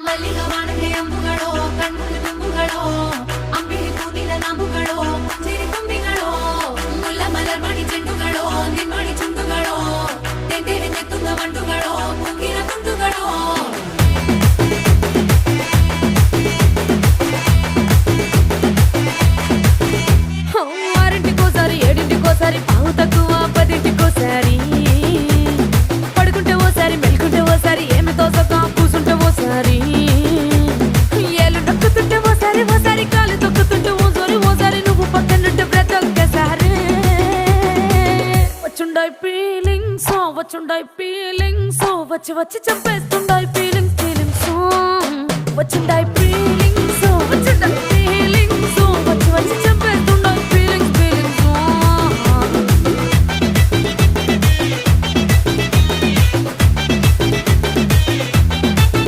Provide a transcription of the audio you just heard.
ಮಲ್ಲಿಗ ವಾಣಕ್ಕೆ ಅಂಬುಗಳೋ ಕಣ್ಮುಂದು ತುಂಬುಗಳೋ ಅಂಬಿಳಿ ಹೂವಿನ ನಾಂಬುಗಳೋ ಮುಂಜಿರಿ ತುಂಬಿಗಳೋ ಮುಲ್ಲ ಮಲರ್ಮಣಿ ಚೆಂಡುಗಳೋ ನಿಮ್ಮಣಿ ಚುಂಡುಗಳೋ ತೆಂಡೇರಿ ನೆತ್ತುಂಗ ಮಂಡುಗಳೋ ಮುಂಗಿನ ತುಂಡುಗಳೋ ఆరింటికోసారి ఏడింటికోసారి పావు తక్కువ పదింటికోసారి పడుకుంటే ఓసారి మెలుకుంటే ఓసారి ఏమి తోసక కూసుంటే ఓసారి ఏళ్ళు నొక్కుతుంటే ఓసారి ఓసారి కాలు తొక్కుతుంటే ఓసారి నువ్వు పక్కనుంటే బ్రతొక్కసారి వచ్చుండాయి ఫీలింగ్స్ వచ్చి వచ్చి చంపేస్తుండాయి ఫీలింగ్స్